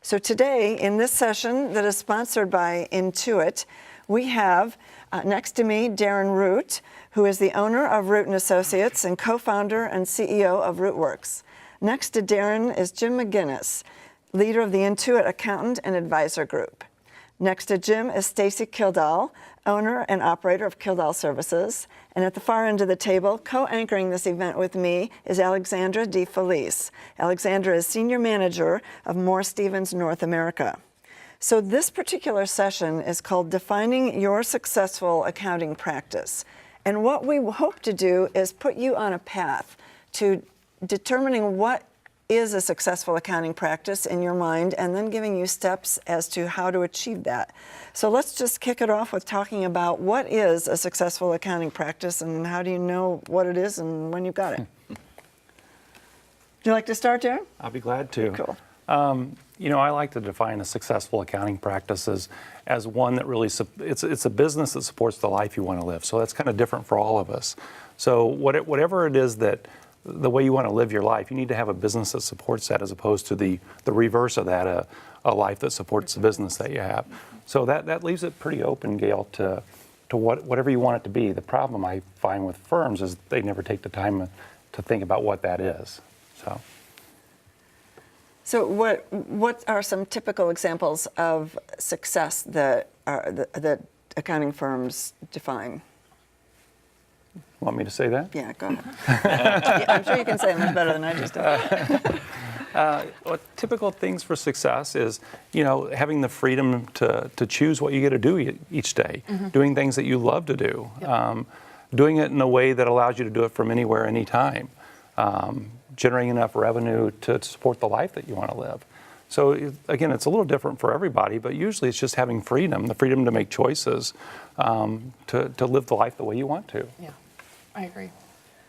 So today, in this session that is sponsored by Intuit, we have next to me Darren Root, who is the owner of Root & Associates and co-founder and CEO of RootWorks. Next to Darren is Jim McGinnis, leader of the Intuit Accountant and Advisor Group. Next to Jim is Stacy Kildall, owner and operator of Kildall Services. And at the far end of the table, co-anchoring this event with me, is Alexandra DeFelice. Alexandra is senior manager of Moore Stephens North America. So this particular session is called Defining Your Successful Accounting Practice. And what we hope to do is put you on a path to determining what is a successful accounting practice in your mind, and then giving you steps as to how to achieve that. So let's just kick it off with talking about what is a successful accounting practice and how do you know what it is and when you've got it. Would you like to start, Darren? I'll be glad to. Cool. I like to define a successful accounting practice as one that really, it's a business that supports the life you want to live. So that's kind of different for all of us. So whatever it is that the way you want to live your life, you need to have a business that supports that, as opposed to the reverse of that, a life that supports the business that you have. So that leaves it pretty open, Gail, to whatever you want it to be. The problem I find with firms is they never take the time to think about what that is. So what are some typical examples of success that accounting firms define? Want me to say that? Yeah, go ahead. Yeah, I'm sure you can say it much better than I just did. Typical things for success is, having the freedom to choose what you get to do each day, doing things that you love to do, doing it in a way that allows you to do it from anywhere, anytime, generating enough revenue to support the life that you want to live. So again, it's a little different for everybody, but usually it's just having freedom, the freedom to make choices, to live the life the way you want to. Yeah, I agree.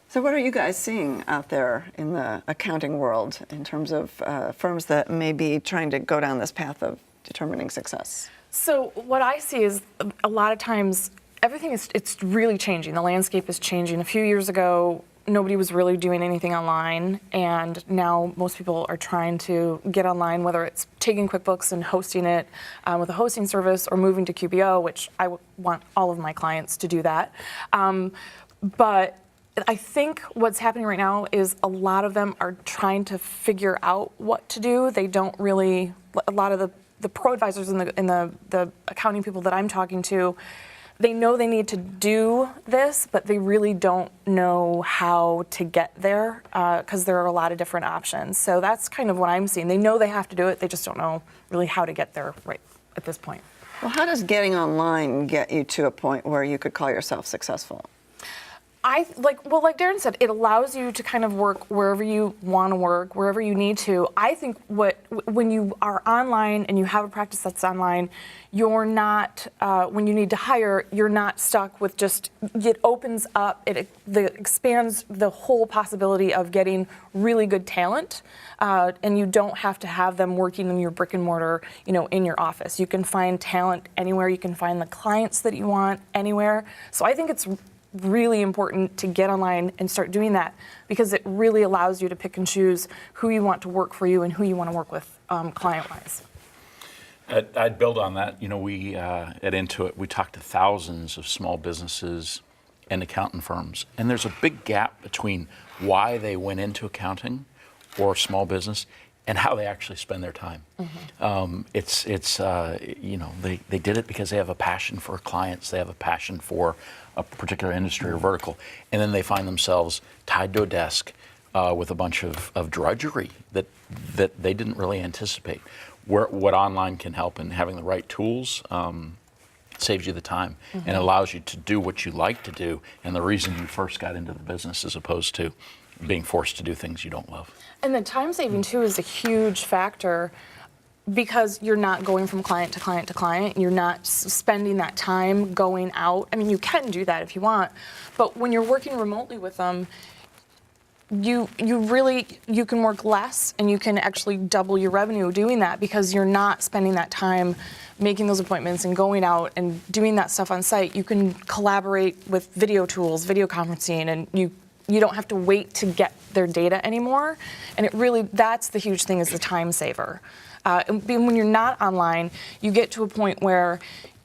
So what are you guys seeing out there in the accounting world in terms of firms that may be trying to go down this path of determining success? So what I see is a lot of times everything it's really changing. The landscape is changing. A few years ago, nobody was really doing anything online, and now most people are trying to get online, whether it's taking QuickBooks and hosting it with a hosting service or moving to QBO, which I want all of my clients to do that. But I think what's happening right now is a lot of them are trying to figure out what to do. They don't really, a lot of the pro advisors and the accounting people that I'm talking to, they know they need to do this, but they really don't know how to get there because there are a lot of different options. So that's kind of what I'm seeing. They know they have to do it, they just don't know really how to get there right at this point. Well, how does getting online get you to a point where you could call yourself successful? Like Darren said, it allows you to kind of work wherever you want to work, wherever you need to. I think when you are online and you have a practice that's online, you're not, when you need to hire, you're not stuck with just, it opens up, it expands the whole possibility of getting really good talent, and you don't have to have them working in your brick and mortar, in your office. You can find talent anywhere, you can find the clients that you want anywhere. So I think it's really important to get online and start doing that, because it really allows you to pick and choose who you want to work for you and who you want to work with client-wise. I'd build on that. We at Intuit, we talk to thousands of small businesses and accountant firms, and there's a big gap between why they went into accounting or small business and how they actually spend their time. They did it because they have a passion for clients, they have a passion for a particular industry or vertical, and then they find themselves tied to a desk with a bunch of drudgery that they didn't really anticipate. What online can help, in having the right tools saves you the time and allows you to do what you like to do and the reason you first got into the business, as opposed to being forced to do things you don't love. And the time saving too is a huge factor, because you're not going from client to client to client. You're not spending that time going out. I mean, you can do that if you want, but when you're working remotely with them, you can work less and you can actually double your revenue doing that, because you're not spending that time making those appointments and going out and doing that stuff on site. You can collaborate with video tools, video conferencing, and you don't have to wait to get their data anymore. And it really, that's the huge thing, is the time saver. And when you're not online, you get to a point where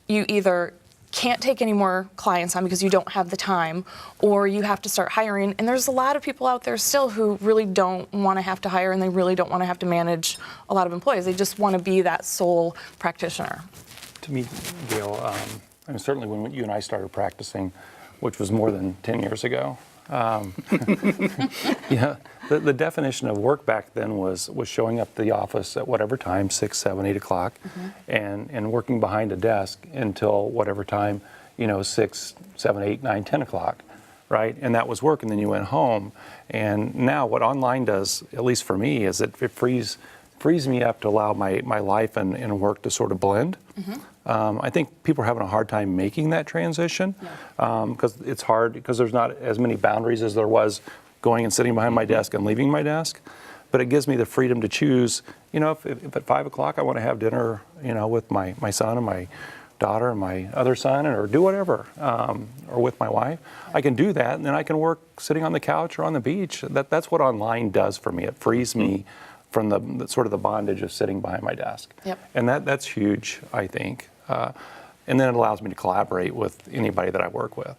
you either can't take any more clients on because you don't have the time, or you have to start hiring. And there's a lot of people out there still who really don't want to have to hire, and they really don't want to have to manage a lot of employees. They just want to be that sole practitioner. To me, Gail, I mean, certainly when you and I started practicing, which was more than 10 years ago, yeah, the definition of work back then was showing up to the office at whatever time, 6, 7, 8 o'clock, and working behind a desk until whatever time, 6, 7, 8, 9, 10 o'clock, right? And that was work, and then you went home. And now what online does, at least for me, is it frees me up to allow my life and work to sort of blend. I think people are having a hard time making that transition because it's hard because there's not as many boundaries as there was going and sitting behind my desk and leaving my desk. But it gives me the freedom to choose, if at 5 o'clock I want to have dinner, with my son and my daughter and my other son, or do whatever, or with my wife, I can do that, and then I can work sitting on the couch or on the beach. That's what online does for me. It frees me from the sort of the bondage of sitting behind my desk. And that's huge, I think. And then it allows me to collaborate with anybody that I work with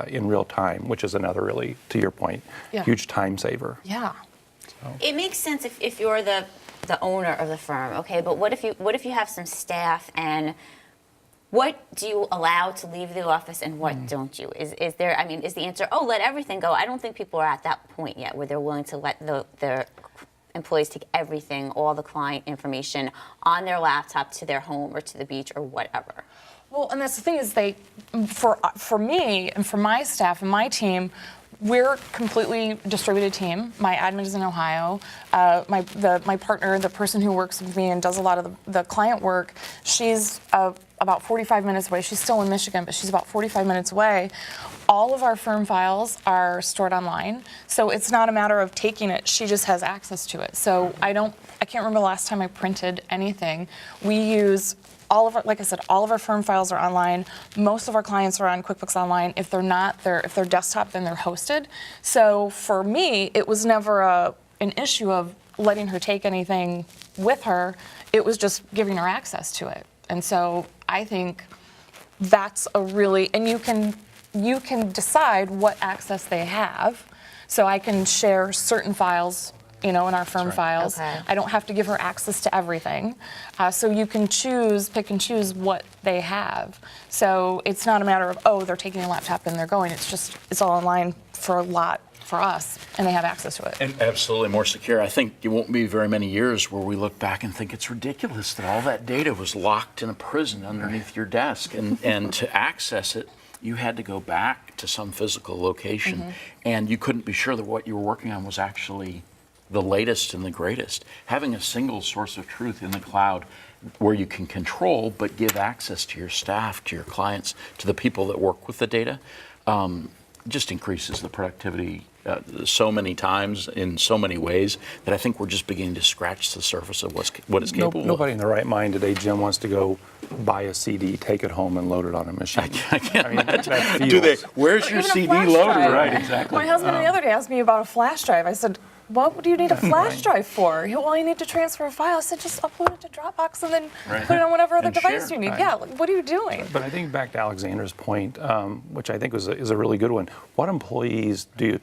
in real time, which is another really, to your point, huge time saver. Yeah. It makes sense if you're the owner of the firm, okay? But what if you have some staff, and what do you allow to leave the office and what don't you? Is there? I mean, is the answer, let everything go? I don't think people are at that point yet where they're willing to let their employees take everything, all the client information on their laptop to their home or to the beach or whatever. Well, and that's the thing is for me and for my staff and my team, we're a completely distributed team. My admin is in Ohio. My partner, the person who works with me and does a lot of the client work, she's about 45 minutes away. She's still in Michigan, but she's about 45 minutes away. All of our firm files are stored online, so it's not a matter of taking it. She just has access to it. So I can't remember the last time I printed anything. We use all of our, like I said, all of our firm files are online. Most of our clients are on QuickBooks Online. If they're not, if they're desktop, then they're hosted. So for me, it was never an issue of letting her take anything with her. It was just giving her access to it. And so I think that's and you can decide what access they have. So I can share certain files, in our firm files. Okay. I don't have to give her access to everything. So you can pick and choose what they have. So it's not a matter of, they're taking a laptop and they're going. It's all online for us, and they have access to it. And absolutely more secure. I think it won't be very many years where we look back and think it's ridiculous that all that data was locked in a prison underneath your desk, and to access it, you had to go back to some physical location, and you couldn't be sure that what you were working on was actually the latest and the greatest. Having a single source of truth in the cloud where you can control but give access to your staff, to your clients, to the people that work with the data, just increases the productivity so many times in so many ways that I think we're just beginning to scratch the surface of what it's capable of. Nobody in their right mind today, Jim, wants to go buy a CD, take it home, and load it on a machine. I can't imagine. That Do they? feels- Where's your Even a CD flash loaded? drive. Right, exactly. My husband the other day asked me about a flash drive. I said, what do you need a flash drive for? Well, you need to transfer a file. I said, just upload it to Dropbox and then put it on whatever other And device share. you need. Right. Yeah, what are you doing? But I think back to Alexander's point, which I think is a really good one. What employees do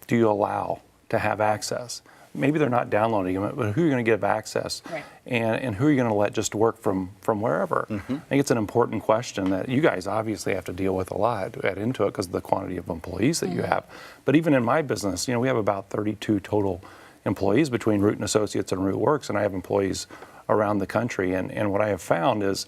you allow to have access? Maybe they're not downloading them, but who are you going to give access? Right. And who are you going to let just work from wherever? I think it's an important question that you guys obviously have to deal with a lot to add into it because of the quantity of employees that you have. But even in my business, we have about 32 total employees between Root & Associates and RootWorks, and I have employees around the country. And what I have found is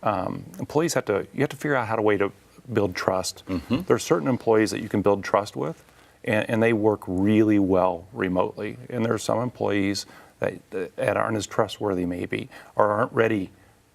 employees you have to figure out how to build trust. There are certain employees that you can build trust with, and they work really well remotely. And there are some employees that aren't as trustworthy maybe, or aren't ready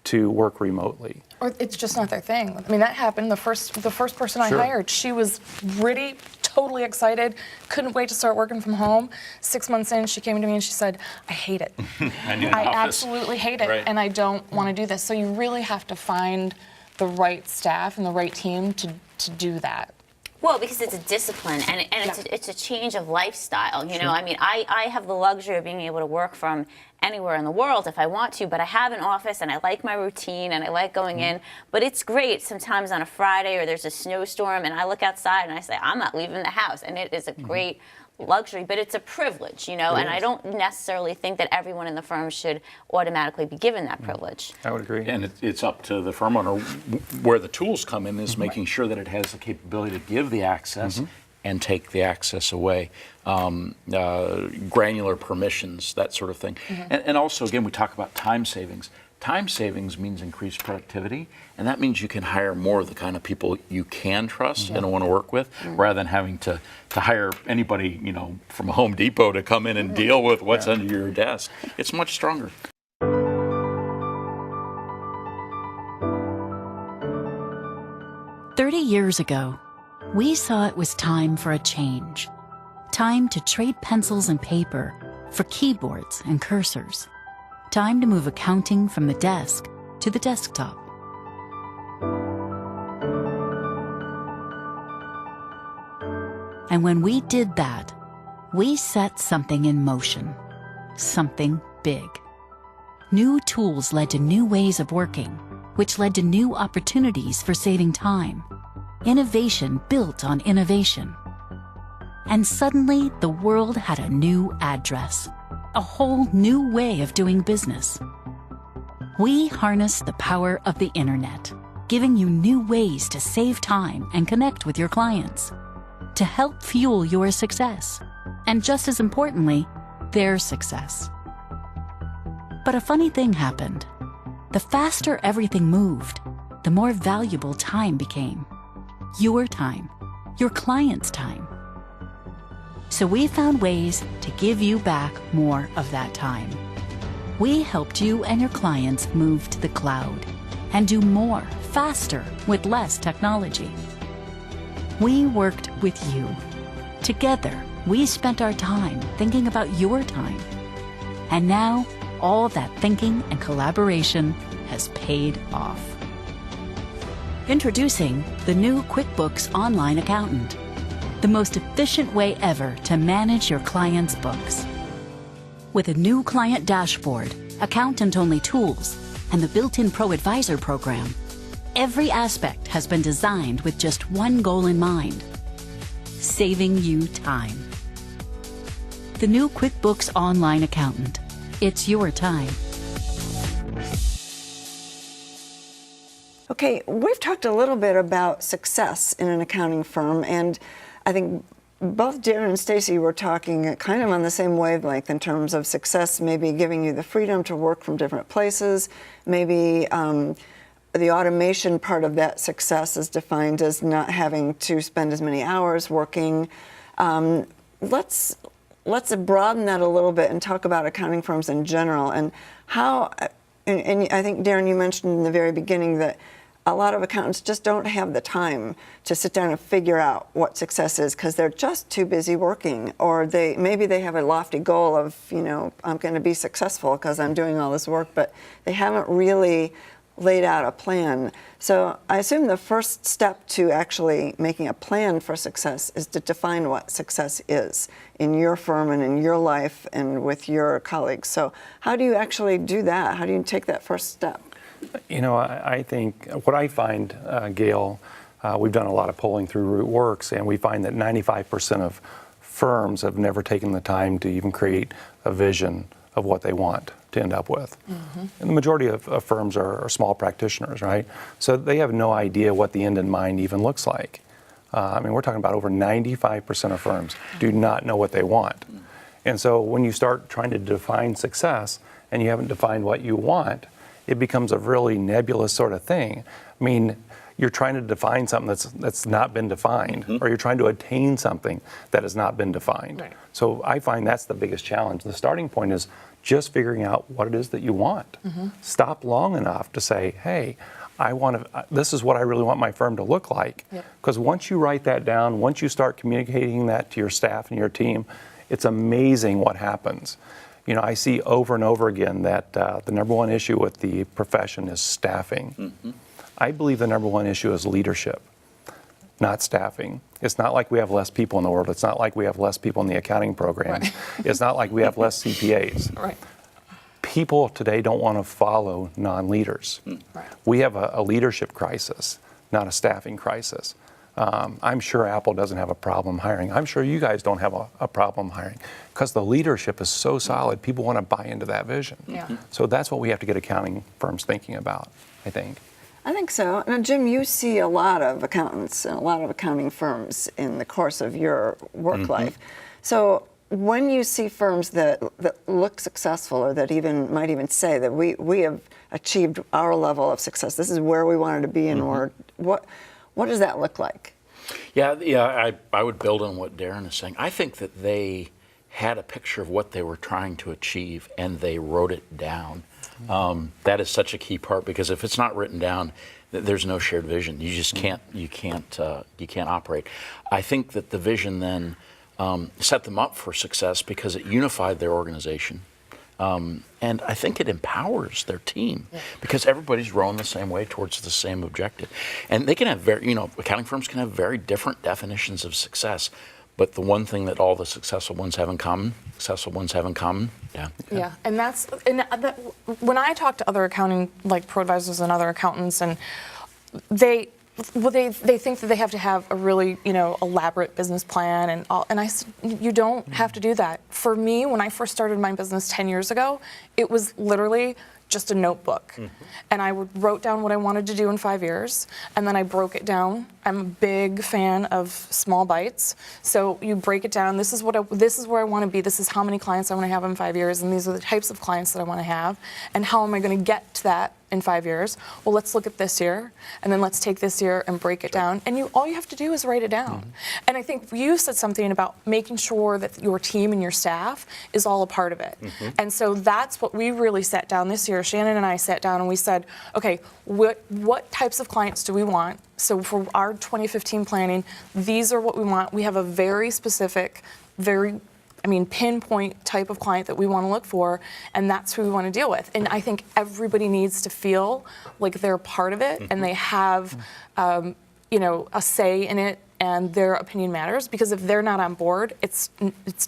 to work remotely. Or it's just not their thing. I mean, that happened. The first person I Sure. hired, she was really totally excited, couldn't wait to start working from home. 6 months in, she came to me and she said, I hate it. I absolutely hate it, Right. and I don't want to do this. So you really have to find the right staff and the right team to do that. Well, because it's a discipline and it's a change of lifestyle. You know, I mean, I have the luxury of being able to work from anywhere in the world if I want to, but I have an office and I like my routine and I like going in. But it's great sometimes on a Friday or there's a snowstorm and I look outside and I say, I'm not leaving the house. And it is a great luxury, but it's a privilege, you know, and I don't necessarily think that everyone in the firm should automatically be given that privilege. I would agree. And it's up to the firm owner. Where the tools come in is making sure that it has the capability to give the access and take the access away, granular permissions, that sort of thing. And also, again, we talk about time savings. Time savings means increased productivity, and that means you can hire more of the kind of people you can trust and want to work with, rather than having to hire anybody, you know, from Home Depot to come in and deal with what's under your desk. It's much stronger. "30 years ago, we saw it was time for a change. Time to trade pencils and paper for keyboards and cursors. Time to move accounting from the desk to the desktop. And when we did that, we set something in motion. Something big. New tools led to new ways of working, which led to new opportunities for saving time. Innovation built on innovation. And suddenly, the world had a new address. A whole new way of doing business. We harness the power of the internet, giving you new ways to save time and connect with your clients, to help fuel your success, and just as importantly, their success. But a funny thing happened. The faster everything moved, the more valuable time became. Your time, your client's time. So we found ways to give you back more of that time. We helped you and your clients move to the cloud and do more, faster, with less technology. We worked with you. Together, we spent our time thinking about your time. And now, all that thinking and collaboration has paid off. Introducing the new QuickBooks Online Accountant. The most efficient way ever to manage your client's books. With a new client dashboard, accountant-only tools, and the built-in Pro Advisor program, every aspect has been designed with just one goal in mind: saving you time. The new QuickBooks Online Accountant. It's your time. Okay, we've talked a little bit about success in an accounting firm, and I think both Darren and Stacy were talking kind of on the same wavelength in terms of success, maybe giving you the freedom to work from different places. Maybe the automation part of that success is defined as not having to spend as many hours working. Let's broaden that a little bit and talk about accounting firms in general and how. And I think, Darren, you mentioned in the very beginning that a lot of accountants just don't have the time to sit down and figure out what success is because they're just too busy working, or maybe they have a lofty goal of, you know, I'm going to be successful because I'm doing all this work, but they haven't really laid out a plan. So I assume the first step to actually making a plan for success is to define what success is in your firm and in your life and with your colleagues. So how do you actually do that? How do you take that first step? You know, I think what I find, Gail, we've done a lot of polling through RootWorks, and we find that 95% of firms have never taken the time to even create a vision of what they want to end up with. And the majority of firms are small practitioners, right? So they have no idea what the end in mind even looks like. I mean, we're talking about over 95% of firms do not know what they want. And so when you start trying to define success and you haven't defined what you want, it becomes a really nebulous sort of thing. I mean, you're trying to define something that's not been defined, or you're trying to attain something that has not been defined. Right. So I find that's the biggest challenge. The starting point is just figuring out what it is that you want. Stop long enough to say, hey, this is what I really want my firm to look like. Because once you write that down, once you start communicating that to your staff and your team, it's amazing what happens. You know, I see over and over again that the number one issue with the profession is staffing. I believe the number one issue is leadership. not staffing. It's not like we have less people in the world. It's not like we have less people in the accounting programs. Right. It's not like we have less CPAs. Right. People today don't want to follow non-leaders. Right. We have a leadership crisis, not a staffing crisis. I'm sure Apple doesn't have a problem hiring. I'm sure you guys don't have a problem hiring because the leadership is so solid. People want to buy into that vision. Yeah. So that's what we have to get accounting firms thinking about, I think. I think so. Now, Jim, you see a lot of accountants and a lot of accounting firms in the course of your work life. So when you see firms that look successful or that might even say that we have achieved our level of success, this is where we wanted to be in order, what does that look like? Yeah, I would build on what Darren is saying. I think that they had a picture of what they were trying to achieve and they wrote it down. That is such a key part because if it's not written down, there's no shared vision. You just can't operate. I think that the vision then set them up for success because it unified their organization. And I think it empowers their team because everybody's rowing the same way towards the same objective. And they can have accounting firms can have very different definitions of success. But the one thing that all the successful ones have in common, Yeah, and when I talk to other accounting, like pro advisors and other accountants, and they think that they have to have a really elaborate business plan and all, and I said you don't have to do that. For me, when I first started my business 10 years ago, it was literally just a notebook. And I wrote down what I wanted to do in 5 years, and then I broke it down. I'm a big fan of small bites. So you break it down. This is where I want to be. This is how many clients I want to have in 5 years, and these are the types of clients that I want to have. And how am I going to get to that in 5 years? Well, let's look at this year, and then let's take this year and break it down. And all you have to do is write it down. And I think you said something about making sure that your team and your staff is all a part of it. And so that's what we really sat down this year. Shannon and I sat down and we said, okay, what types of clients do we want? So for our 2015 planning, these are what we want. We have a very specific, pinpoint type of client that we want to look for, and that's who we want to deal with. And I think everybody needs to feel like they're part of it and they have, a say in it, and their opinion matters. Because if they're not on board, it's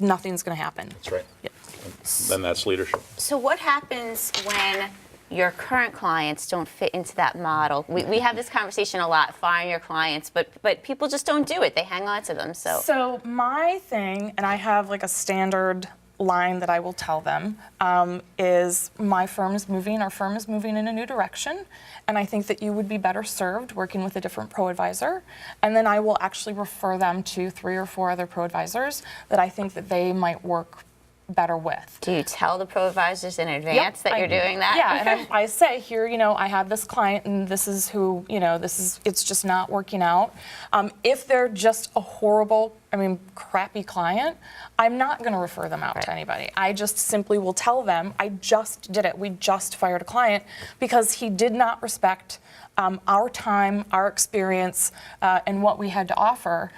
nothing's going to happen. That's right. Yeah. Then that's leadership. So what happens when your current clients don't fit into that model? We have this conversation a lot, firing your clients, but people just don't do it. They hang on to them. So my thing, and I have like a standard line that I will tell them, is our firm is moving in a new direction, and I think that you would be better served working with a different pro advisor. And then I will actually refer them to 3 or 4 other pro advisors that I think that they might work better with. Do you tell the pro advisors in advance that you're doing that? Yeah, and I say here, I have this client and this is who, it's just not working out. If they're just a horrible, crappy client, I'm not going to refer them out to anybody. I just simply will tell them, I just did it. We just fired a client because he did not respect our time, our experience, and what we had to offer.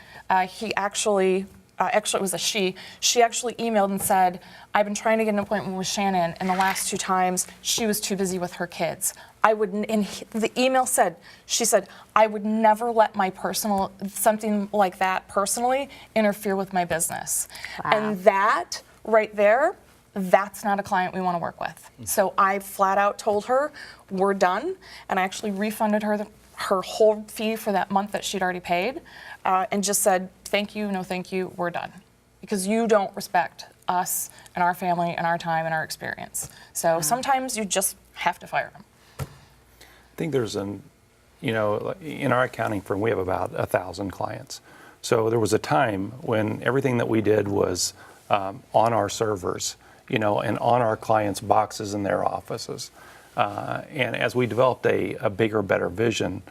He actually it was a she actually emailed and said, I've been trying to get an appointment with Shannon, and the last 2 times she was too busy with her kids. The email said, she said, I would never let my something like that personally interfere with my business. Wow. And that right there, that's not a client we want to work with. So I flat out told her, we're done, and I actually refunded her her whole fee for that month that she'd already paid, and just said, thank you, no thank you, we're done. Because you don't respect us and our family and our time and our experience. So sometimes you just have to fire them. I think there's in our accounting firm, we have about 1,000 clients. So there was a time when everything that we did was on our servers, and on our clients' boxes in their offices. And as we developed a bigger, better vision,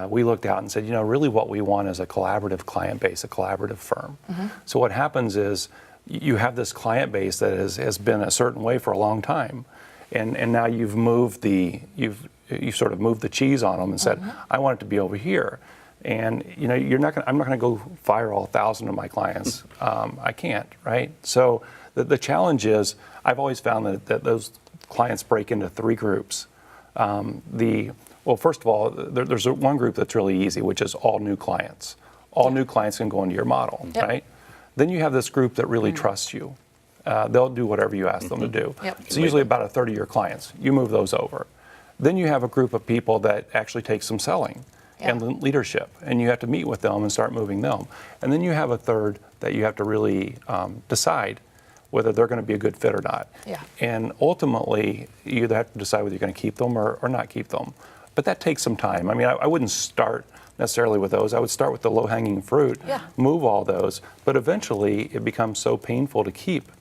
we looked out and said, really what we want is a collaborative client base, a collaborative firm. So what happens is you have this client base that has been a certain way for a long time, and now you've sort of moved the cheese on them and said, I want it to be over here. And I'm not going to go fire all 1,000 of my clients. I can't, right? So the challenge is, I've always found that those clients break into 3 groups. Well, first of all, there's one group that's really easy, which is all new clients. All new clients can go into your model, Yep. right? Then you have this group that really trusts you. They'll do whatever you ask them to do. Yep. It's usually about a third of your clients. You move those over. Then you have a group of people that actually take some selling and leadership, and you have to meet with them and start moving them. And then you have a third that you have to really decide whether they're going to be a good fit or not. Yeah. And ultimately, you either have to decide whether you're going to keep them or not keep them. But that takes some time. I mean, I wouldn't start necessarily with those. I would start with the low-hanging fruit, Yeah. move all those, but eventually it becomes so painful to keep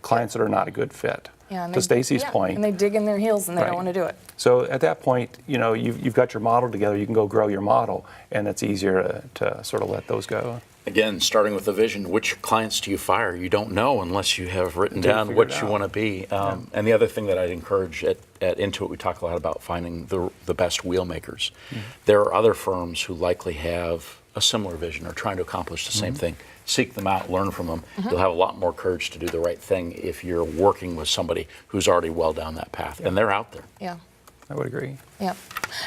clients that are not a good fit. Yeah, and To they- Stacy's yeah, point. And they dig in their heels and they Right. don't want to do it. So at that point, you know, you've got your model together, you can go grow your model, and it's easier to sort of let those go. Again, starting with the vision, which clients do you fire? You don't know unless you have written Until you down figure what it you out. want to be. And the other thing that I'd encourage at Intuit, we talk a lot about finding the best wheel makers. There are other firms who likely have a similar vision or trying to accomplish the same thing. Seek them out, learn from them. You'll have a lot more courage to do the right thing if you're working with somebody who's already well down that path. And they're out there. Yeah. I would agree. Yep.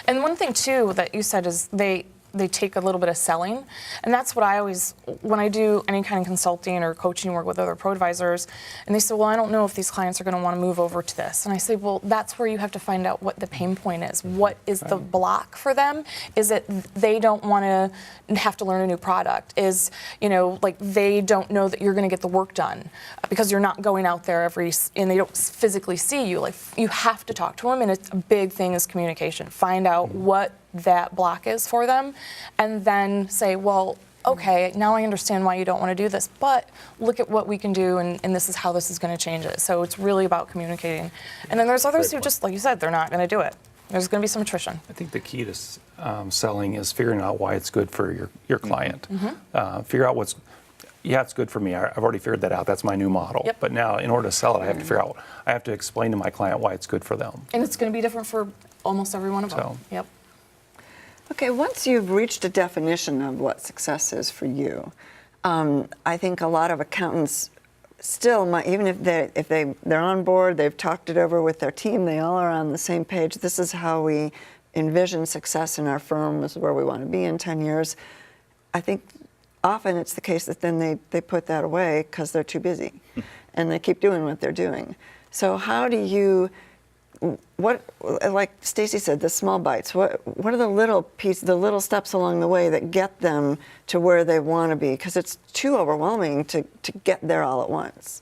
And one thing too that you said is they take a little bit of selling, and that's what I always, when I do any kind of consulting or coaching work with other pro advisors, and they say, well, I don't know if these clients are going to want to move over to this, and I say, well, that's where you have to find out what the pain point is. What is the block for them? Is it they don't want to have to learn a new product? Is, you know, like they don't know that you're going to get the work done because you're not going out there and they don't physically see you. Like you have to talk to them, and it's a big thing is communication. Find out what that block is for them, and then say, well, okay, now I understand why you don't want to do this, but look at what we can do, and this is how this is going to change it. So it's really about communicating. And then there's others who just, like you said, they're not going to do it. There's going to be some attrition. I think the key to selling is figuring out why it's good for your client. Figure out it's good for me. I've already figured that out. That's my new model. Yep. But now, in order to sell it, I have to explain to my client why it's good for them. And it's going to be different for almost every one of them. So- Yep. Okay, once you've reached a definition of what success is for you, I think a lot of accountants still might, even if they're on board, they've talked it over with their team, they all are on the same page. This is how we envision success in our firm. This is where we want to be in 10 years. I think often it's the case that then they put that away because they're too busy, and they keep doing what they're doing. So how do you? Like Stacy said, the small bites. What are the little pieces, the little steps along the way that get them to where they want to be? Because it's too overwhelming to get there all at once.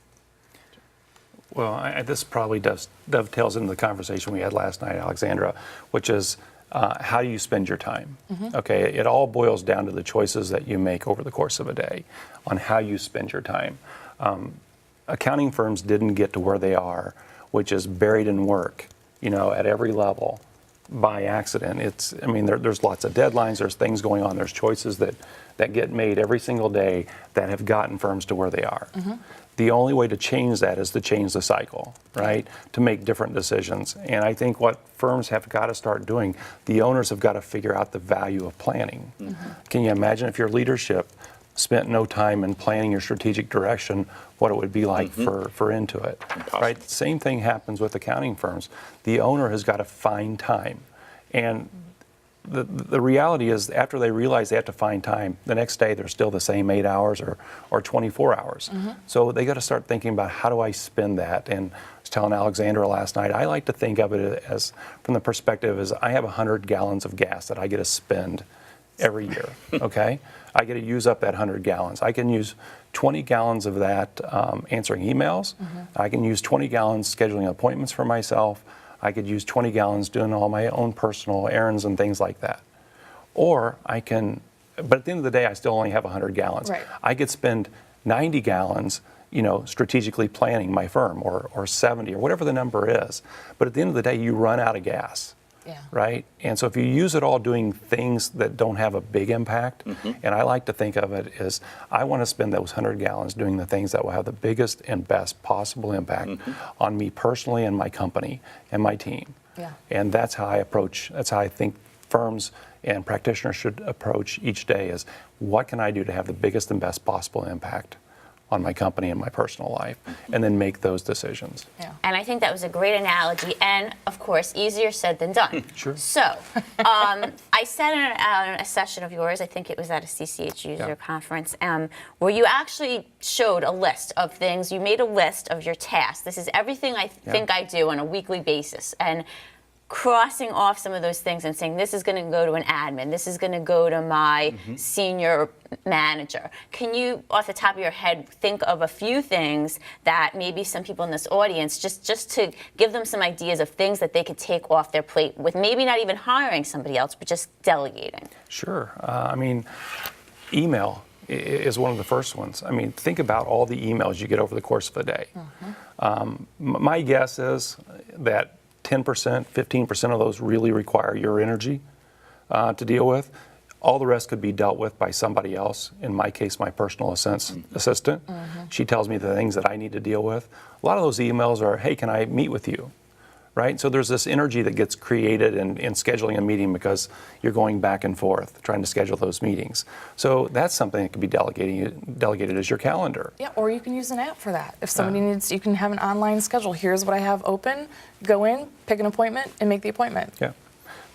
Well, this probably dovetails into the conversation we had last night, Alexandra, which is how you spend your time. Okay, it all boils down to the choices that you make over the course of a day on how you spend your time. Accounting firms didn't get to where they are, which is buried in work, you know, at every level by accident. There's lots of deadlines, there's things going on, there's choices that get made every single day that have gotten firms to where they are. The only way to change that is to change the cycle, right? To make different decisions. And I think what firms have got to start doing, the owners have got to figure out the value of planning. Can you imagine if your leadership spent no time in planning your strategic direction, what it would be like for Intuit, right? Same thing happens with accounting firms. The owner has got to find time. And the reality is after they realize they have to find time, the next day they're still the same 8 hours or 24 hours. So they got to start thinking about how do I spend that? And I was telling Alexandra last night, I like to think of it as from the perspective as I have 100 gallons of gas that I get to spend every year, okay? I get to use up that 100 gallons. I can use 20 gallons of that answering emails. I can use 20 gallons scheduling appointments for myself. I could use 20 gallons doing all my own personal errands and things like that. Or I can, but at the end of the day, I still only have 100 gallons. Right. I could spend 90 gallons, you know, strategically planning my firm, or 70, or whatever the number is. But at the end of the day, you run out of gas. Yeah. Right? And so if you use it all doing things that don't have a big impact, and I like to think of it as I want to spend those 100 gallons doing the things that will have the biggest and best possible impact on me personally and my company and my team. Yeah. And that's how I think firms and practitioners should approach each day is what can I do to have the biggest and best possible impact on my company and my personal life, and then make those decisions. Yeah. And I think that was a great analogy, and of course, easier said than done. Sure. So, I sat in a session of yours, I think it was at a CCH user conference, where you actually showed a list of things. You made a list of your tasks. This is everything I think I do on a weekly basis. And crossing off some of those things and saying, this is going to go to an admin, this is going to go to my senior manager. Can you, off the top of your head, think of a few things that maybe some people in this audience, just to give them some ideas of things that they could take off their plate with maybe not even hiring somebody else, but just delegating? Sure. I mean, email is one of the first ones. I mean, think about all the emails you get over the course of a day. My guess is that 10%, 15% of those really require your energy to deal with. All the rest could be dealt with by somebody else. In my case, my personal assistant. She tells me the things that I need to deal with. A lot of those emails are, hey, can I meet with you? Right? So there's this energy that gets created in scheduling a meeting because you're going back and forth trying to schedule those meetings. So that's something that can be delegated as your calendar. Yeah, or you can use an app for that. If somebody needs, you can have an online schedule. Here's what I have open. Go in, pick an appointment, and make the appointment. Yeah.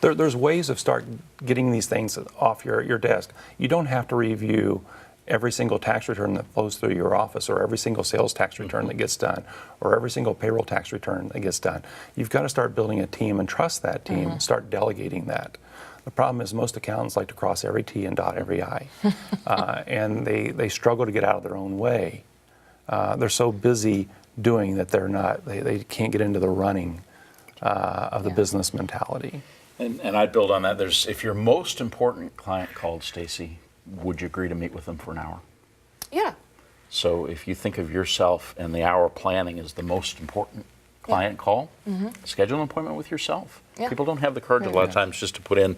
There's ways of start getting these things off your desk. You don't have to review every single tax return that flows through your office, or every single sales tax return that gets done, or every single payroll tax return that gets done. You've got to start building a team and trust that team, start delegating that. The problem is most accountants like to cross every T and dot every I, and they struggle to get out of their own way. They're so busy doing that they can't get into the running of the business mentality. And I'd build on that. If your most important client called, Stacy, would you agree to meet with them for an hour? Yeah. So if you think of yourself and the hour planning as the most important client call, schedule an appointment with yourself. Yeah. People don't have the courage a lot of times just to put in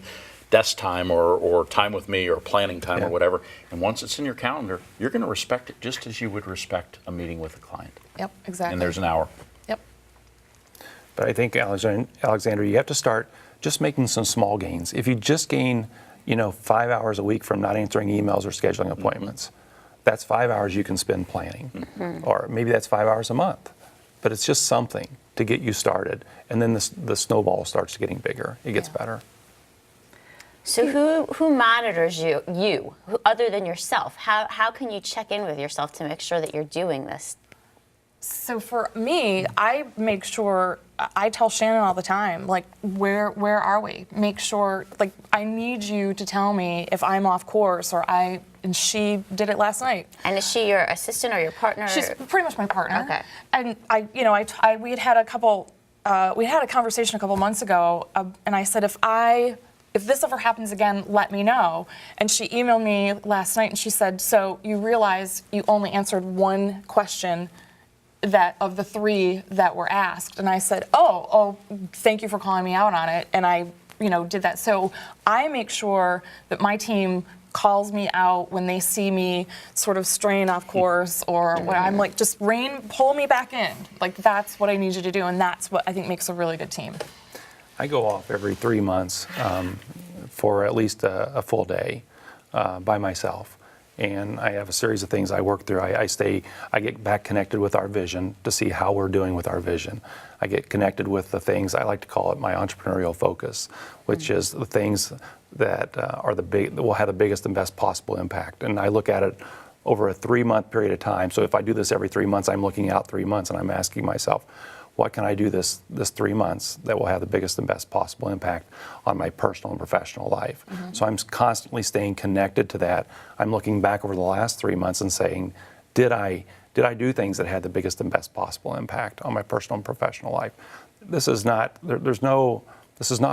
desk time or time with me or planning time or whatever. And once it's in your calendar, you're going to respect it just as you would respect a meeting with a client. Yep, exactly. And there's an hour. Yep. But I think, Alexander, you have to start just making some small gains. If you just gain 5 hours a week from not answering emails or scheduling appointments, that's 5 hours you can spend planning. Or maybe that's 5 hours a month. But it's just something to get you started. And then the snowball starts getting bigger. It gets better. So who monitors you who, other than yourself? How can you check in with yourself to make sure that you're doing this? So for me, I make sure, I tell Shannon all the time, like, where are we? Make sure, like, I need you to tell me if I'm off course, and she did it last night. And is she your assistant or your partner? She's pretty much my partner. Okay. And we had a conversation a couple months ago, and I said, if this ever happens again, let me know. And she emailed me last night and she said, so you realize you only answered one question of the 3 that were asked. And I said, oh, thank you for calling me out on it. And I, did that. So I make sure that my team calls me out when they see me sort of straying off course, or when I'm like, just pull me back in. Like, that's what I need you to do. And that's what I think makes a really good team. I go off every 3 months for at least a full day by myself. And I have a series of things I work through. I get back connected with our vision to see how we're doing with our vision. I get connected with the things, I like to call it my entrepreneurial focus, which is the things that that will have the biggest and best possible impact. And I look at it over a 3-month period of time. So if I do this every 3 months, I'm looking out 3 months and I'm asking myself, what can I do this 3 months that will have the biggest and best possible impact on my personal and professional life? So I'm constantly staying connected to that. I'm looking back over the last 3 months and saying, did I do things that had the biggest and best possible impact on my personal and professional life? This is not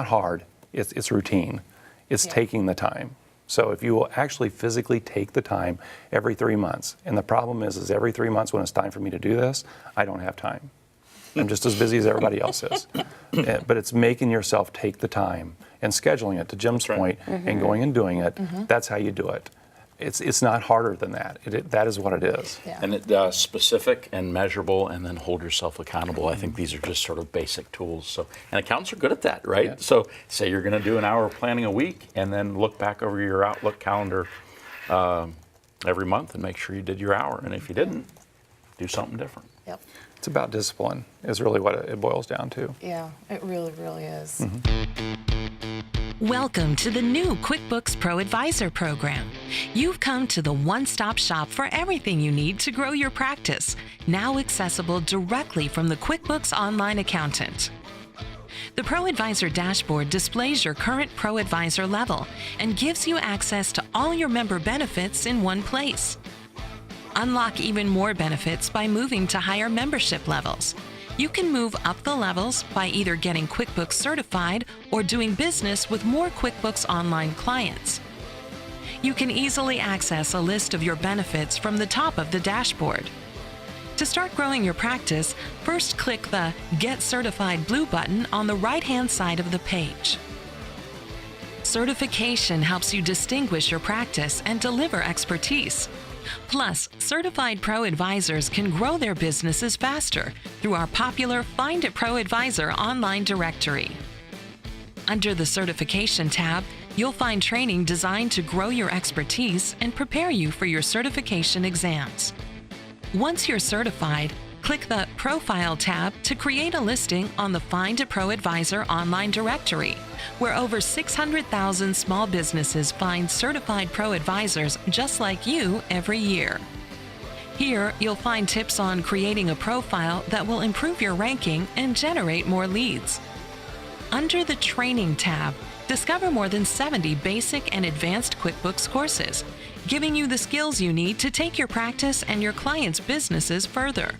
hard. It's routine. It's taking the time. So if you will actually physically take the time every 3 months, and the problem is every 3 months when it's time for me to do this, I don't have time. I'm just as busy as everybody else is. But it's making yourself take the time and scheduling it, to Jim's point, and going and doing it. That's how you do it. It's not harder than that. That is what it is. Yeah. And it specific and measurable, and then hold yourself accountable. I think these are just sort of basic tools. So, and accountants are good at that, right? Yeah. So say you're going to do an hour of planning a week, and then look back over your Outlook calendar every month and make sure you did your hour. And if you didn't, do something different. Yep. It's about discipline is really what it boils down to. Yeah, it really, really is. Welcome to the new QuickBooks Pro Advisor program. You've come to the one-stop shop for everything you need to grow your practice, now accessible directly from the QuickBooks Online Accountant. The Pro Advisor dashboard displays your current Pro Advisor level and gives you access to all your member benefits in one place. Unlock even more benefits by moving to higher membership levels. You can move up the levels by either getting QuickBooks certified or doing business with more QuickBooks Online clients. You can easily access a list of your benefits from the top of the dashboard. To start growing your practice, first click the Get Certified blue button on the right-hand side of the page. Certification helps you distinguish your practice and deliver expertise. Plus, certified pro advisors can grow their businesses faster through our popular Find a Pro Advisor online directory. Under the Certification tab, you'll find training designed to grow your expertise and prepare you for your certification exams. Once you're certified, click the Profile tab to create a listing on the Find a Pro Advisor online directory, where over 600,000 small businesses find certified pro advisors just like you every year. Here, you'll find tips on creating a profile that will improve your ranking and generate more leads. Under the Training tab, discover more than 70 basic and advanced QuickBooks courses, giving you the skills you need to take your practice and your clients' businesses further.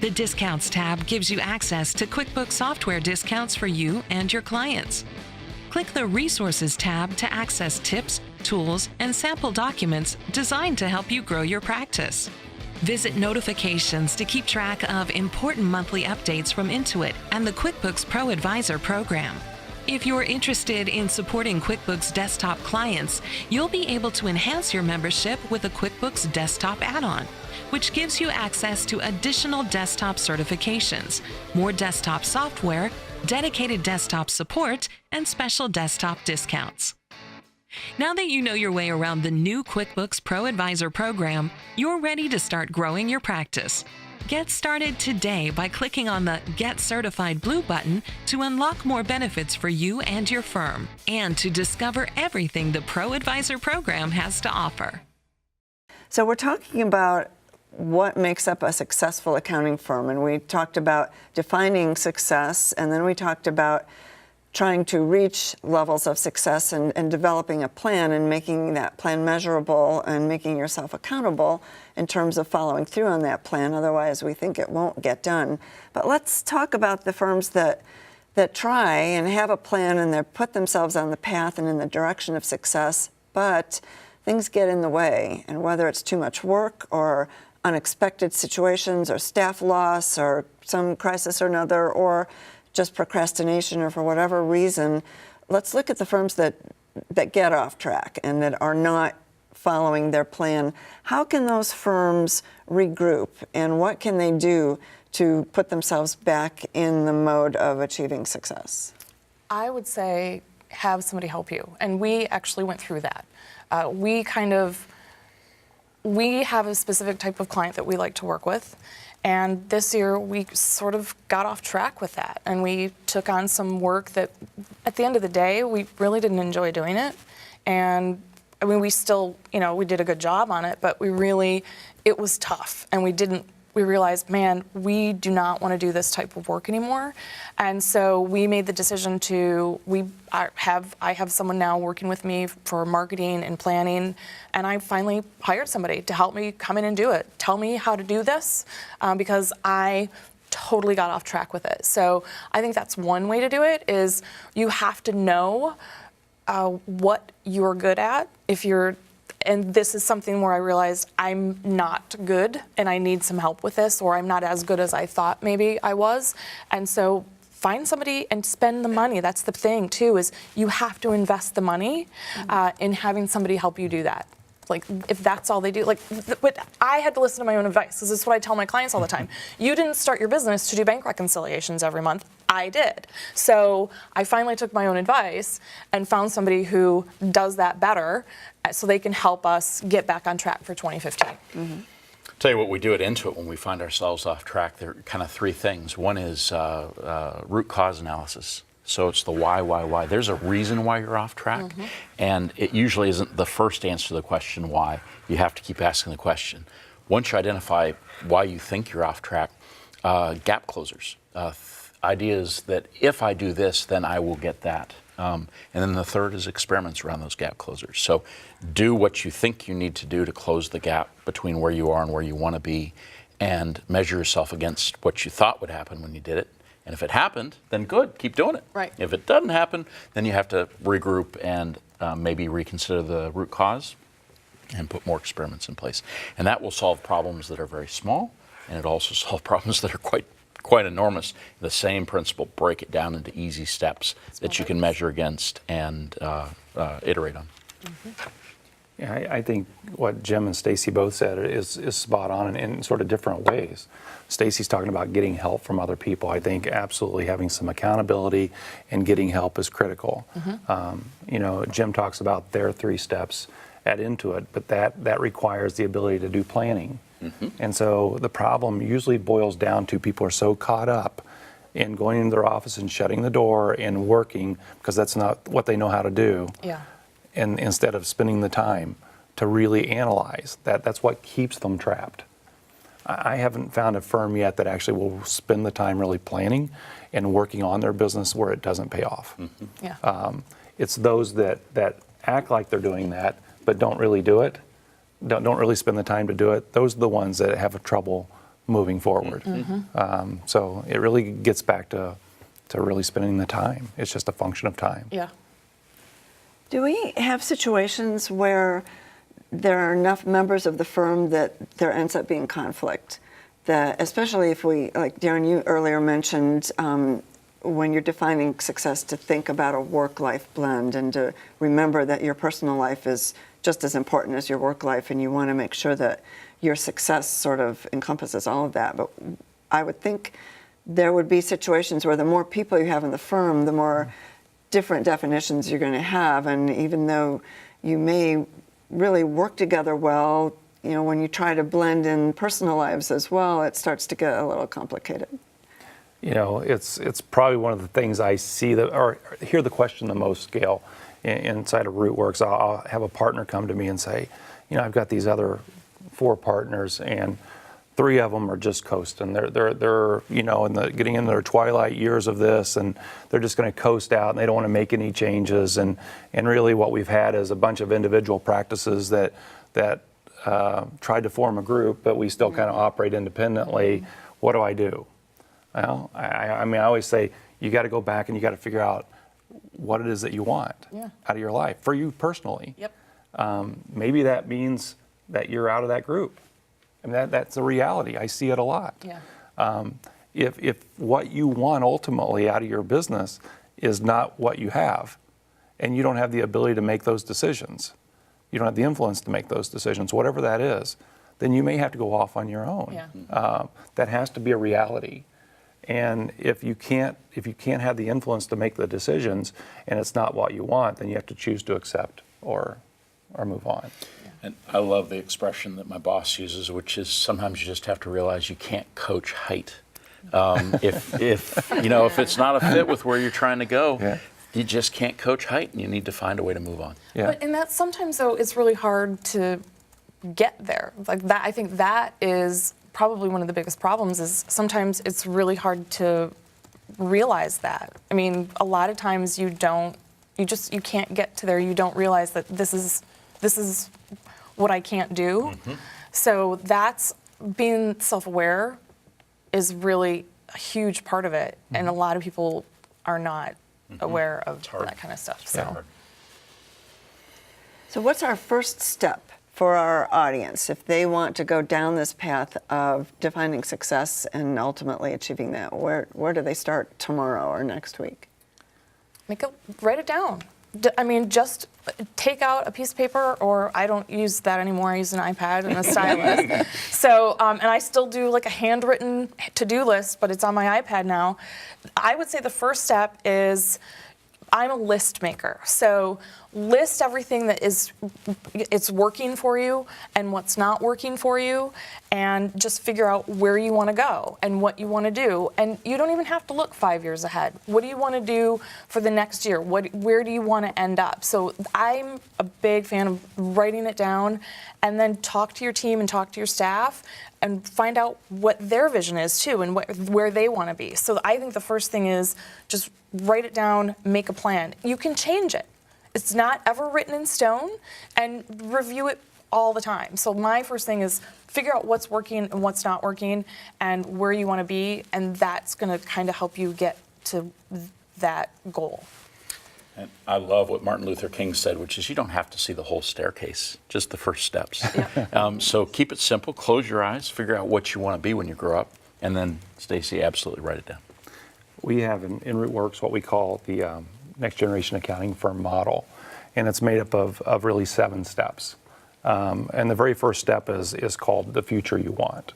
The Discounts tab gives you access to QuickBooks software discounts for you and your clients. Click the Resources tab to access tips, tools, and sample documents designed to help you grow your practice. Visit Notifications to keep track of important monthly updates from Intuit and the QuickBooks Pro Advisor program. If you're interested in supporting QuickBooks Desktop clients, you'll be able to enhance your membership with a QuickBooks Desktop add-on, which gives you access to additional desktop certifications, more desktop software, dedicated desktop support, and special desktop discounts. Now that you know your way around the new QuickBooks Pro Advisor program, you're ready to start growing your practice. Get started today by clicking on the Get Certified blue button to unlock more benefits for you and your firm, and to discover everything the Pro Advisor program has to offer. So we're talking about what makes up a successful accounting firm, and we talked about defining success, and then we talked about trying to reach levels of success and developing a plan and making that plan measurable and making yourself accountable in terms of following through on that plan. Otherwise, we think it won't get done. But let's talk about the firms that try and have a plan and they put themselves on the path and in the direction of success, but things get in the way. And whether it's too much work or unexpected situations or staff loss or some crisis or another, or just procrastination or for whatever reason, let's look at the firms that get off track and that are not following their plan. How can those firms regroup, and what can they do to put themselves back in the mode of achieving success? I would say have somebody help you, and we actually went through that. We have a specific type of client that we like to work with. And this year, we sort of got off track with that. And we took on some work that, at the end of the day, we really didn't enjoy doing it. And I mean, we still, we did a good job on it, but it was tough. And we realized, man, we do not want to do this type of work anymore. And so we made the decision I have someone now working with me for marketing and planning, and I finally hired somebody to help me come in and do it. Tell me how to do this, because I totally got off track with it. So I think that's one way to do it, is you have to know what you're good at. And this is something where I realized I'm not good and I need some help with this, or I'm not as good as I thought maybe I was. And so find somebody and spend the money. That's the thing too, is you have to invest the money in having somebody help you do that. Like, if that's all they do, but I had to listen to my own advice, because this is what I tell my clients all the time. You didn't start your business to do bank reconciliations every month. I did. So I finally took my own advice and found somebody who does that better so they can help us get back on track for 2015. Tell you what we do at Intuit when we find ourselves off track. There are kind of three things. One is root cause analysis. So it's the why. There's a reason why you're off track, and it usually isn't the first answer to the question why. You have to keep asking the question. Once you identify why you think you're off track, gap closers. Ideas that if I do this, then I will get that. And then the third is experiments around those gap closers. So do what you think you need to do to close the gap between where you are and where you want to be, and measure yourself against what you thought would happen when you did it. And if it happened, then good, keep doing it. Right. If it doesn't happen, then you have to regroup and maybe reconsider the root cause and put more experiments in place. And that will solve problems that are very small, and it also solve problems that are quite enormous. The same principle, break it down into easy steps that you can measure against and iterate on. Yeah, I think what Jim and Stacy both said is spot on in sort of different ways. Stacy's talking about getting help from other people. I think absolutely having some accountability and getting help is critical. Jim talks about their 3 steps at Intuit, but that requires the ability to do planning. And so the problem usually boils down to people are so caught up in going into their office and shutting the door and working, because that's not what they know how to do. Yeah. And instead of spending the time to really analyze that's what keeps them trapped. I haven't found a firm yet that actually will spend the time really planning and working on their business where it doesn't pay off. Yeah. It's those that act like they're doing that but don't really do it, don't really spend the time to do it. Those are the ones that have trouble moving forward. So it really gets back to really spending the time. It's just a function of time. Yeah. Do we have situations where there are enough members of the firm that there ends up being conflict? That, especially if we, like Darren, you earlier mentioned, when you're defining success, to think about a work-life blend and to remember that your personal life is just as important as your work life, and you want to make sure that your success sort of encompasses all of that. But I would think there would be situations where the more people you have in the firm, the more different definitions you're going to have, and even though you may really work together well, when you try to blend in personal lives as well, it starts to get a little complicated. It's probably one of the things I see or hear the question the most, Gail, inside of RootWorks. I'll have a partner come to me and say, I've got these other 4 partners, and 3 of them are just coasting. They're getting into their twilight years of this, and they're just going to coast out, and they don't want to make any changes. And really, what we've had is a bunch of individual practices that tried to form a group, but we still kind of operate independently. What do I do? Well, I always say you got to go back and you got to figure out what it is that you want out of your life for you personally. Yep. Maybe that means that you're out of that group. I mean, that's a reality. I see it a lot. Yeah. If what you want ultimately out of your business is not what you have, and you don't have the ability to make those decisions, you don't have the influence to make those decisions, whatever that is, then you may have to go off on your own. Yeah. That has to be a reality. And if you can't have the influence to make the decisions, and it's not what you want, then you have to choose to accept or move on. And I love the expression that my boss uses, which is sometimes you just have to realize you can't coach height. If it's not a fit with where you're trying to go, you just can't coach height, and you need to find a way to move on. Yeah. And that sometimes, though, it's really hard to get there. Like that, I think that is probably one of the biggest problems. Is sometimes it's really hard to realize that. I mean, a lot of times you can't get to there. You don't realize that this is what I can't do. So that's being self-aware is really a huge part of it, and a lot of people are not aware of that kind of stuff. So. So what's our first step for our audience if they want to go down this path of defining success and ultimately achieving that? Where do they start tomorrow or next week? Write it down. I mean, just take out a piece of paper, or I don't use that anymore. I use an iPad and a stylus. So, and I still do like a handwritten to-do list, but it's on my iPad now. I would say the first step is, I'm a list maker. So list everything that it's working for you and what's not working for you, and just figure out where you want to go and what you want to do. And you don't even have to look 5 years ahead. What do you want to do for the next year? Where do you want to end up? So I'm a big fan of writing it down, and then talk to your team and talk to your staff and find out what their vision is too, and where they want to be. So I think the first thing is just write it down, make a plan. You can change it. It's not ever written in stone, and review it all the time. So my first thing is figure out what's working and what's not working and where you want to be, and that's going to kind of help you get to that goal. And I love what Martin Luther King said, which is you don't have to see the whole staircase, just the first steps. So keep it simple, close your eyes, figure out what you want to be when you grow up, and then, Stacy, absolutely write it down. We have in RootWorks what we call the Next Generation Accounting Firm model, and it's made up of really 7 steps. And the very first step is called the future you want.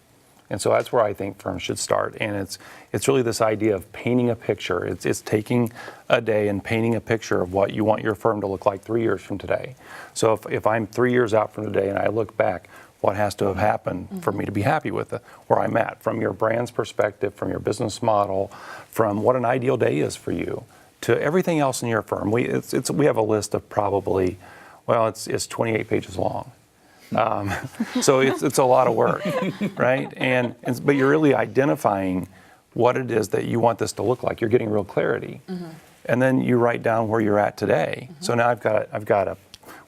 And so that's where I think firms should start. And it's really this idea of painting a picture. It's taking a day and painting a picture of what you want your firm to look like 3 years from today. So if I'm 3 years out from today and I look back, what has to have happened for me to be happy with where I'm at, from your brand's perspective, from your business model, from what an ideal day is for you, to everything else in your firm. We have a list of probably, well, it's 28 pages long. So it's a lot of work, right? But you're really identifying what it is that you want this to look like. You're getting real clarity. And then you write down where you're at today. So now I've got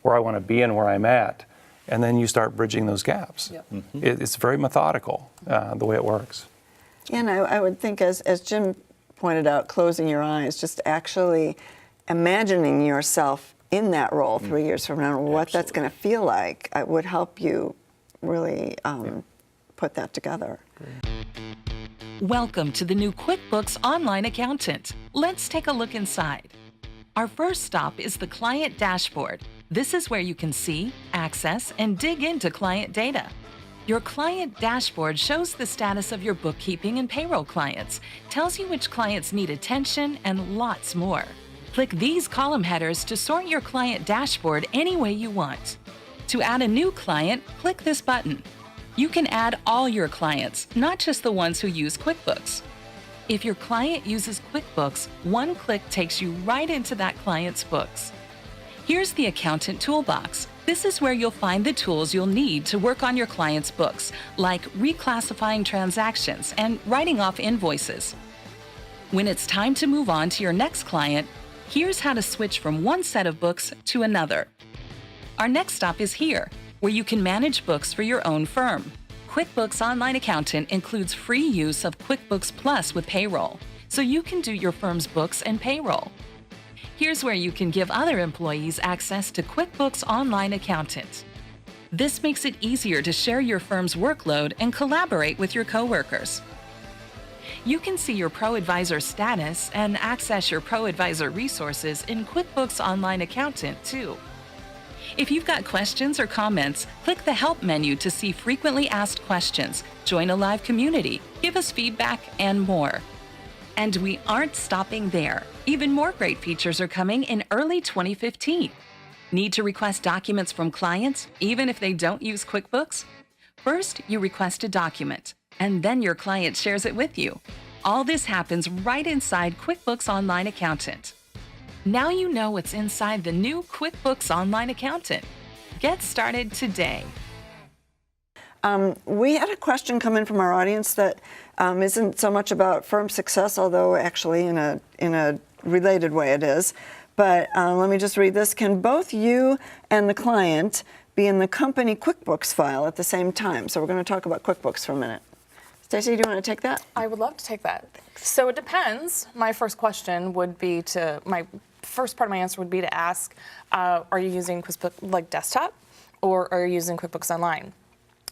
where I want to be and where I'm at. And then you start bridging those gaps. It's very methodical, the way it works. And I would think, as Jim pointed out, closing your eyes, just actually imagining yourself in that role 3 years from now, what that's going to feel like, would help you really put that together. Welcome to the new QuickBooks Online Accountant. Let's take a look inside. Our first stop is the Client Dashboard. This is where you can see, access, and dig into client data. Your Client Dashboard shows the status of your bookkeeping and payroll clients, tells you which clients need attention, and lots more. Click these column headers to sort your Client Dashboard any way you want. To add a new client, click this button. You can add all your clients, not just the ones who use QuickBooks. If your client uses QuickBooks, one click takes you right into that client's books. Here's the Accountant Toolbox. This is where you'll find the tools you'll need to work on your client's books, like reclassifying transactions and writing off invoices. When it's time to move on to your next client, here's how to switch from one set of books to another. Our next stop is here, where you can manage books for your own firm. QuickBooks Online Accountant includes free use of QuickBooks Plus with payroll, so you can do your firm's books and payroll. Here's where you can give other employees access to QuickBooks Online Accountant. This makes it easier to share your firm's workload and collaborate with your coworkers. You can see your ProAdvisor status and access your ProAdvisor resources in QuickBooks Online Accountant too. If you've got questions or comments, click the Help menu to see frequently asked questions, join a live community, give us feedback, and more. And we aren't stopping there. Even more great features are coming in early 2015. Need to request documents from clients, even if they don't use QuickBooks? First, you request a document, and then your client shares it with you. All this happens right inside QuickBooks Online Accountant. Now you know what's inside the new QuickBooks Online Accountant. Get started today. We had a question come in from our audience that isn't so much about firm success, although actually in a related way it is. But let me just read this. Can both you and the client be in the company QuickBooks file at the same time? So we're going to talk about QuickBooks for a minute. Stacey, do you want to take that? I would love to take that. So it depends. My first question would be my first part of my answer would be to ask, are you using QuickBooks like desktop, or are you using QuickBooks Online?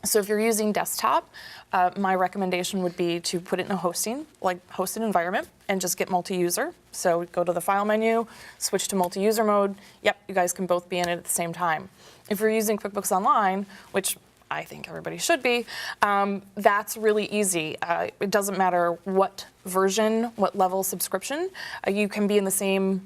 So if you're using desktop, my recommendation would be to put it in a hosted environment and just get multi-user. So go to the file menu, switch to multi-user mode. Yep, you guys can both be in it at the same time. If you're using QuickBooks Online, which I think everybody should be, that's really easy. It doesn't matter what version, what level subscription. You can be in the same.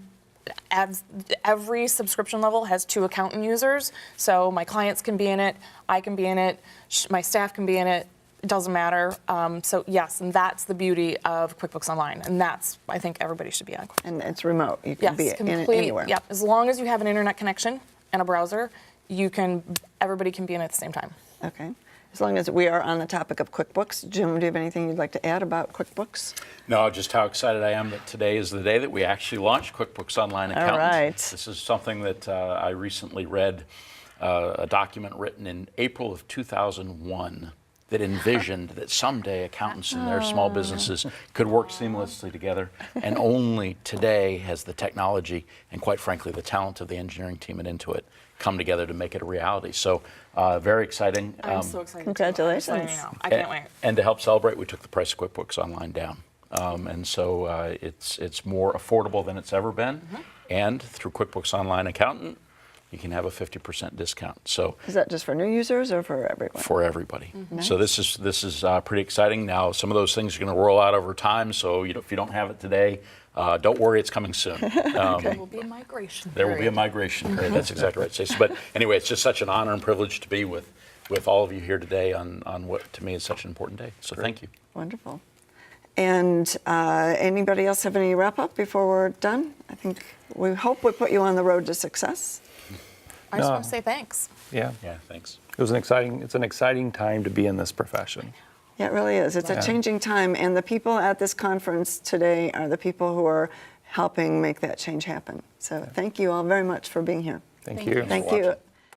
Every subscription level has 2 accountant users, so my clients can be in it, I can be in it, my staff can be in it. It doesn't matter. So yes, and that's the beauty of QuickBooks Online, and that's, I think everybody should be on. And it's remote. You can be in it anywhere. Yep, as long as you have an internet connection and a browser, everybody can be in it at the same time. Okay. As long as we are on the topic of QuickBooks, Jim, do you have anything you'd like to add about QuickBooks? No, just how excited I am that today is the day that we actually launched QuickBooks Online Accountant. All right. This is something that I recently read, a document written in April of 2001 that envisioned that someday accountants and their small businesses could work seamlessly together. And only today has the technology and, quite frankly, the talent of the engineering team at Intuit come together to make it a reality. So very exciting. I'm so excited. Congratulations. I can't wait. And to help celebrate, we took the price of QuickBooks Online down. And so it's more affordable than it's ever been. And through QuickBooks Online Accountant, you can have a 50% discount. So Is that just for new users or for everyone? for everybody. So this is pretty exciting. Now, some of those things are going to roll out over time. So if you don't have it today, don't worry, it's coming soon. There will be a migration. There will be a migration period. That's exactly right, Stacey. But anyway, it's just such an honor and privilege to be with all of you here today on what to me is such an important day. So thank you. Wonderful. And anybody else have any wrap up before we're done? I think we hope we put you on the road to success. I just No. want to say thanks. Yeah. Yeah, thanks. It's an exciting time to be in this profession. Yeah, it really is. It's a changing time, and the people at this conference today are the people who are helping make that change happen. So thank you all very much for being here. Thank Thank you. you. Thank watching. you.